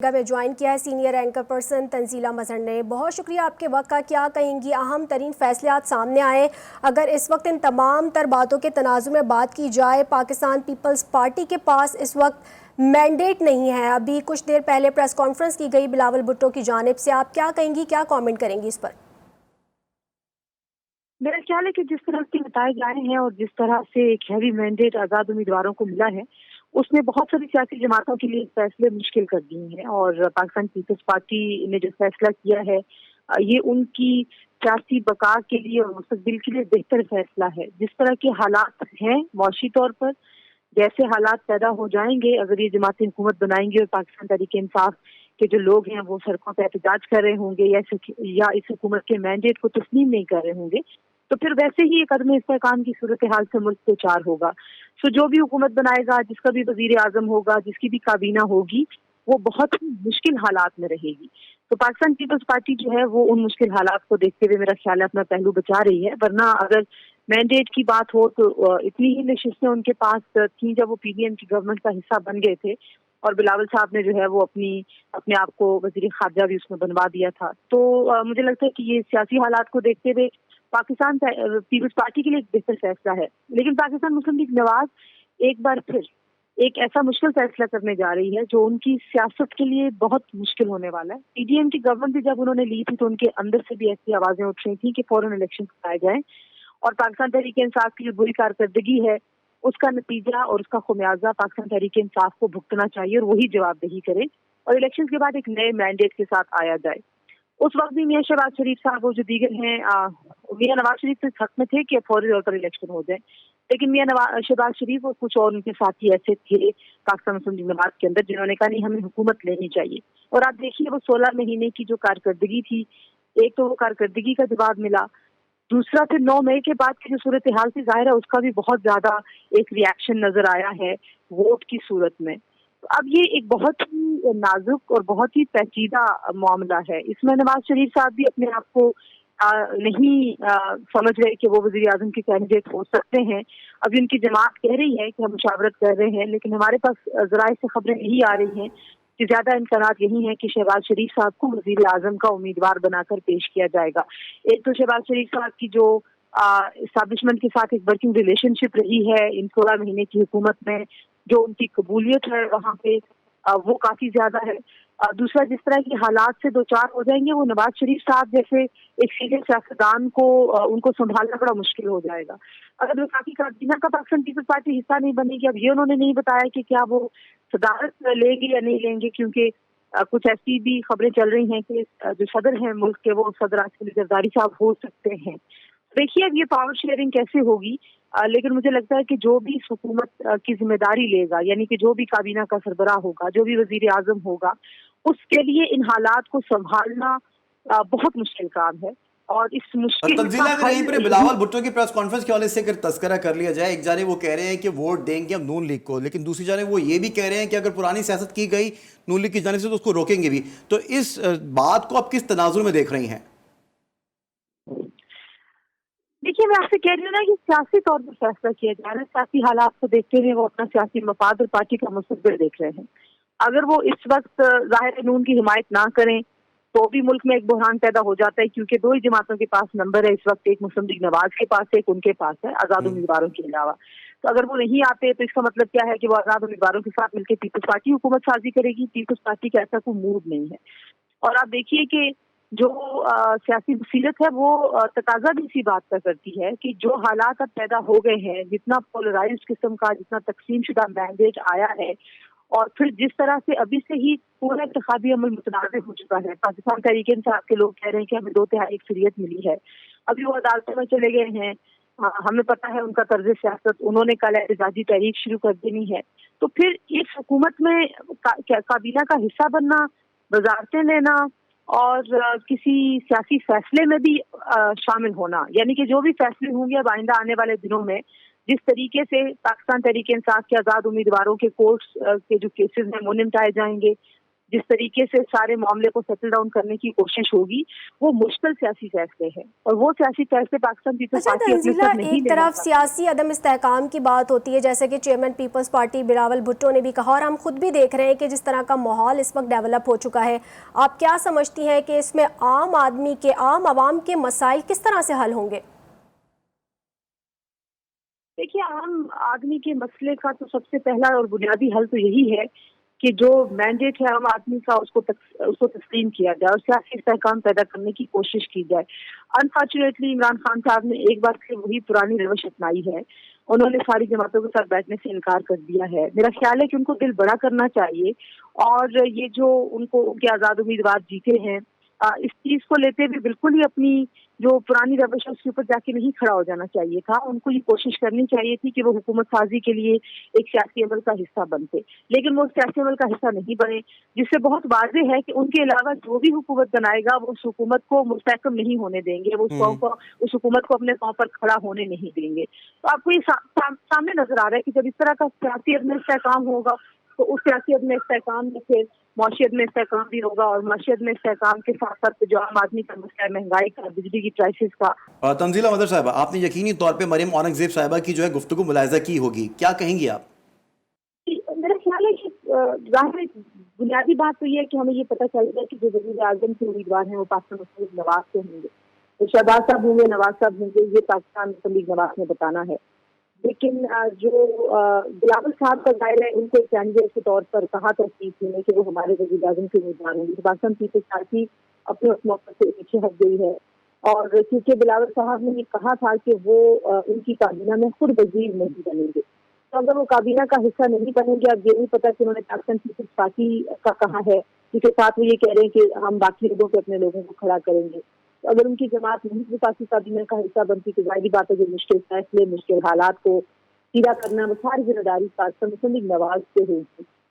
में ज्वाइन किया है सीनियर एंकर पर्सन तंजीला मजहर ने। बहुत शुक्रिया आपके वक्त का। क्या कहेंगी, अहम तरीन फैसले आज सामने आए। अगर इस वक्त इन तमाम तर बातों के तनाजुर में बात की जाए, पाकिस्तान पीपल्स पार्टी के पास इस वक्त मैंडेट नहीं है। अभी कुछ देर पहले प्रेस कॉन्फ्रेंस की गई बिलावल भुट्टो की जानिब से। आप क्या कहेंगी, क्या कॉमेंट करेंगी इस पर? मेरा ख्याल है कि जिस तरह से बताए जा रहे हैं और जिस तरह से एक हैवी मैंडेट आजाद उम्मीदवारों को मिला है, उसने बहुत सारी सियासी जमातों के लिए फैसले मुश्किल कर दिए हैं। और पाकिस्तान पीपल्स पार्टी ने जो फैसला किया है, ये उनकी सियासी बका के लिए और मुस्तकबिल के लिए बेहतर फैसला है। जिस तरह के हालात हैं मौशी तौर पर, जैसे हालात पैदा हो जाएंगे अगर ये जमातें हुकूमत बनाएंगी और पाकिस्तान तहरीक-ए-इंसाफ के जो लोग हैं वो सड़कों पर एहतजाज कर रहे होंगे या इस हुकूमत के मैंडेट को तस्लीम नहीं कर रहे होंगे, तो फिर वैसे ही एक अदम इस्तेहकाम की सूरत हाल से मुल्क दो चार होगा। सो जो भी हुकूमत बनाएगा, जिसका भी वजीर आजम होगा, जिसकी भी काबीना होगी, वो बहुत ही मुश्किल हालात में रहेगी। तो पाकिस्तान पीपल्स पार्टी जो है वो उन मुश्किल हालात को देखते हुए मेरा ख्याल है अपना पहलू बचा रही है। वरना अगर मैंडेट की बात हो तो इतनी ही नशिस्तें उनके पास थी जब वो पीडीएम की गवर्नमेंट का हिस्सा बन गए थे, और बिलावल साहब ने जो है वो अपने आप को वजीर खारजा भी उसमें बनवा दिया था। तो मुझे लगता है कि ये सियासी हालात को देखते हुए पाकिस्तान पीपल्स पार्टी के लिए एक बेहतर फैसला है। लेकिन पाकिस्तान मुस्लिम लीग नवाज एक बार फिर एक ऐसा मुश्किल फैसला करने जा रही है जो उनकी सियासत के लिए बहुत मुश्किल होने वाला है। पीडीएम की गवर्नमेंट भी जब उन्होंने ली थी तो उनके अंदर से भी ऐसी आवाजें उठ रही थी कि फौरन इलेक्शन कराए जाएं, और पाकिस्तान तहरीक-ए-इंसाफ की जो बुरी कारकर्दगी है उसका नतीजा और उसका खुमियाजा पाकिस्तान तहरीक-ए-इंसाफ को भुगतना चाहिए और वही जवाबदेही करे, और इलेक्शन के बाद एक नए मैंडेट के साथ आया जाए। उस वक्त भी मियां शहबाज शरीफ साहब और जो दीगर हैं मियां नवाज शरीफ इस हक में थे कि फौरी तौर पर इलेक्शन हो जाए, लेकिन मियां शहबाज शरीफ और कुछ और उनके साथी ऐसे थे पाकिस्तान मुस्लिम लीग नवाज के अंदर जिन्होंने कहा नहीं, हमें हुकूमत लेनी चाहिए। और आप देखिए वो 16 महीने की जो कारकर्दगी थी, एक तो वो कारकर्दगी का जवाब मिला, दूसरा फिर 9 मई के बाद की जो सूरत हाल थी जाहिर है उसका भी बहुत ज्यादा एक रिएक्शन नजर आया है वोट की सूरत में। तो अब ये एक बहुत ही नाजुक और बहुत ही पेचीदा मामला है। इसमें नवाज शरीफ साहब भी अपने आप को नहीं समझ रहे कि वो वजीर आजम के कैंडिडेट हो सकते हैं। अभी उनकी जमात कह रही है कि हम मुशावरत कर रहे हैं, लेकिन हमारे पास जराए से खबरें यही आ रही हैं कि ज्यादा इम्कानात यही है कि शहबाज शरीफ साहब को वजीर आजम का उम्मीदवार बनाकर पेश किया जाएगा। एक तो शहबाज शरीफ साहब की जो इस्टेब्लिशमेंट के साथ एक वर्किंग रिलेशनशिप रही है इन 16 महीने की हुकूमत में, जो उनकी कबूलियत है वहाँ पे वो काफी ज्यादा है। दूसरा, जिस तरह के हालात से दो चार हो जाएंगे वो नवाज शरीफ साहब जैसे एक सीनियर सियासतदान को उनको संभालना बड़ा मुश्किल हो जाएगा। अगर वफाकी काबीना का पाकिस्तान पीपल्स पार्टी हिस्सा नहीं बनेगी, अब ये उन्होंने नहीं बताया कि क्या वो सदारत लेंगे या नहीं लेंगे, क्योंकि कुछ ऐसी भी खबरें चल रही हैं कि जो सदर हैं मुल्क के वो सदर आसिफ जरदारी साहब हो सकते हैं। देखिए अब ये पावर शेयरिंग कैसे होगी, लेकिन मुझे लगता है कि जो भी इस हुकूमत की जिम्मेदारी लेगा, यानी कि जो भी काबीना का सरबराह होगा, जो भी वजीर आजम होगा, उसके लिए इन हालात को संभालना बहुत मुश्किल काम है। और इस मुश्किल तंजीला, अगर यहीं पर बिलावल भुट्टो की प्रेस कॉन्फ्रेंस के हवाले से अगर तस्करा कर लिया जाए, एक जाने वो कह रहे हैं कि वोट देंगे हम नून लीग को, लेकिन दूसरी जाने वो ये भी कह रहे हैं कि अगर पुरानी सियासत की गई नून लीग की जाने से तो उसको रोकेंगे भी। तो इस बात को आप किस तनाजुर में देख रही हैं? देखिए, मैं आपसे कह रही हूँ ना कि सियासी तौर पर फैसला किया जा रहा है। सियासी हालात को देखते हुए वो अपना सियासी मफाद और पार्टी का मुस्तकबिल देख रहे हैं। अगर वो इस वक्त जाहिर नून की हिमायत ना करें तो भी मुल्क में एक बुरहान पैदा हो जाता है, क्योंकि दो ही जमातों के पास नंबर है इस वक्त, एक मुस्लिम लीग नवाज के पास है, एक उनके पास है आजाद उम्मीदवारों के अलावा। तो अगर वो नहीं आते तो इसका मतलब क्या है कि वो आजाद उम्मीदवारों के साथ मिलकर पीपल्स पार्टी हुकूमत साजी करेगी। पीपल्स पार्टी का ऐसा कोई मूड नहीं है। और आप देखिए कि जो सियासी बसीरत है वो तकाजा भी इसी बात का करती है कि जो हालात अब पैदा हो गए हैं, जितना पोलराइज्ड किस्म का, जितना तकसीम शुदा मैंडेट आया है, और फिर जिस तरह से अभी से ही पूरा इंतखाबी अमल मुतनाज़ हो चुका है। पाकिस्तान तहरीक-ए-इंसाफ के लोग कह रहे हैं कि हमें 2/3 अक्सरियत मिली है, अभी वो अदालतों में चले गए हैं। हमें पता है उनका तर्ज सियासत, उन्होंने कल एहतजाजी तहरीक शुरू कर देनी है। तो फिर इस हुकूमत में काबीना का हिस्सा बनना, वजारतें लेना और किसी सियासी फैसले में भी शामिल होना, यानी कि जो भी फैसले होंगे अब आइंदा आने वाले दिनों में, जिस तरीके से पाकिस्तान तहरीक इंसाफ के आज़ाद उम्मीदवारों के कोर्ट्स के जो केसेस हैं वो निपटाए जाएंगे, जिस तरीके से सारे मामले को सेटल डाउन करने की कोशिश होगी, वो मुश्किल सियासी फैसले हैं और वो सियासी फैसले पाकिस्तान पीपल्स अच्छा पार्टी अपने तंजीला, साथ नहीं एक लेना तरफ चाहती। सियासी अदम इस्तेहकाम की बात होती है, जैसे कि chairman People's Party Bilawal Bhutto ने भी कहा, और हम खुद भी देख रहे हैं कि जिस तरह का माहौल इस वक्त डेवलप हो चुका है, आप क्या समझती हैं कि इसमें आम आवाम के मसाइल किस तरह से हल होंगे? देखिए, आम आदमी के मसले का तो सबसे पहला और बुनियादी हल तो यही है कि जो मैंडेट है आम आदमी का उसको तस्लीम किया जाए और सियासी इस्तेहकाम पैदा करने की कोशिश की जाए। अनफॉर्चुनेटली इमरान खान साहब ने एक बार फिर वही पुरानी रवश अपनाई है। उन्होंने सारी जमातों के साथ बैठने से इनकार कर दिया है। मेरा ख्याल है कि उनको दिल बड़ा करना चाहिए और ये जो उनके आज़ाद उम्मीदवार जीते हैं, इस चीज को लेते हुए बिल्कुल ही अपनी जो पुरानी रवश है उसके ऊपर जाके नहीं खड़ा हो जाना चाहिए था। उनको ये कोशिश करनी चाहिए थी कि वो हुकूमत साजी के लिए एक सियासी अमल का हिस्सा बनते, लेकिन वो सियासी अमल का हिस्सा नहीं बने, जिससे बहुत वाज़ेह है कि उनके अलावा जो भी हुकूमत बनाएगा वो उस हुकूमत को मुस्तहकम नहीं होने देंगे, वो उस हुकूमत को अपने पांव पर खड़ा होने नहीं देंगे। तो आपको ये सामने नजर आ रहा है कि जब इस तरह का सियासी अदम इस्तेहकाम होगा तो उस सियासी अदम इस्तेहकाम में फिर मौशियत में इस्तेहकाम भी होगा और मौशियत में इस्तेहकाम के साथ साथ जो आम आदमी का मसला है, महंगाई का, बिजली की प्राइसेस का। तंजीला मदर साहबा, आपने यकीनी तौर पे मरियम औरंगजेब साहिबा की जो है गुफ्तगू मुलाहिजा की होगी, क्या कहेंगी आप? मेरा ख्याल है कि जाहिर है, बुनियादी बात तो ये है कि हमें ये पता चल गया कि जो वज़ीर आज़म के उम्मीदवार हैं वो पाकिस्तान मुस्लिम लीग नवाज से होंगे। तो शहबाज साहब होंगे, नवाज साहब होंगे, ये पाकिस्तान मुस्लिम लीग नवाज ने बताना है। लेकिन जो बिलावल साहब का जाहिर है, उनको एक कैंडिडेट के तौर पर कहा था ने कि वो हमारे वज़ीर आज़म के उम्मीदवार होंगे। तो पाकिस्तान पीपल्स पार्टी अपने उस मौके से पीछे हट गई है और क्योंकि बिलावल साहब ने ये कहा था कि वो उनकी काबीना में खुद वज़ीर नहीं बनेंगे, तो अगर वो काबीना का हिस्सा नहीं बनेंगे, अब ये नहीं पता कि उन्होंने पाकिस्तान पीपल्स पार्टी का कहा है, जिसके साथ वो ये कह रहे हैं कि हम बाकी लोगों पे अपने लोगों को खड़ा करेंगे। तो अगर उनकी जमात नहीं विकासी काबीना का हिस्सा बनती तो जाहिर बात है जो मुश्किल फैसले, मुश्किल हालात को सीधा करना, वो सारी जिम्मेदारी पाकिस्तान मुस्लिम लीग नवाज से होगी।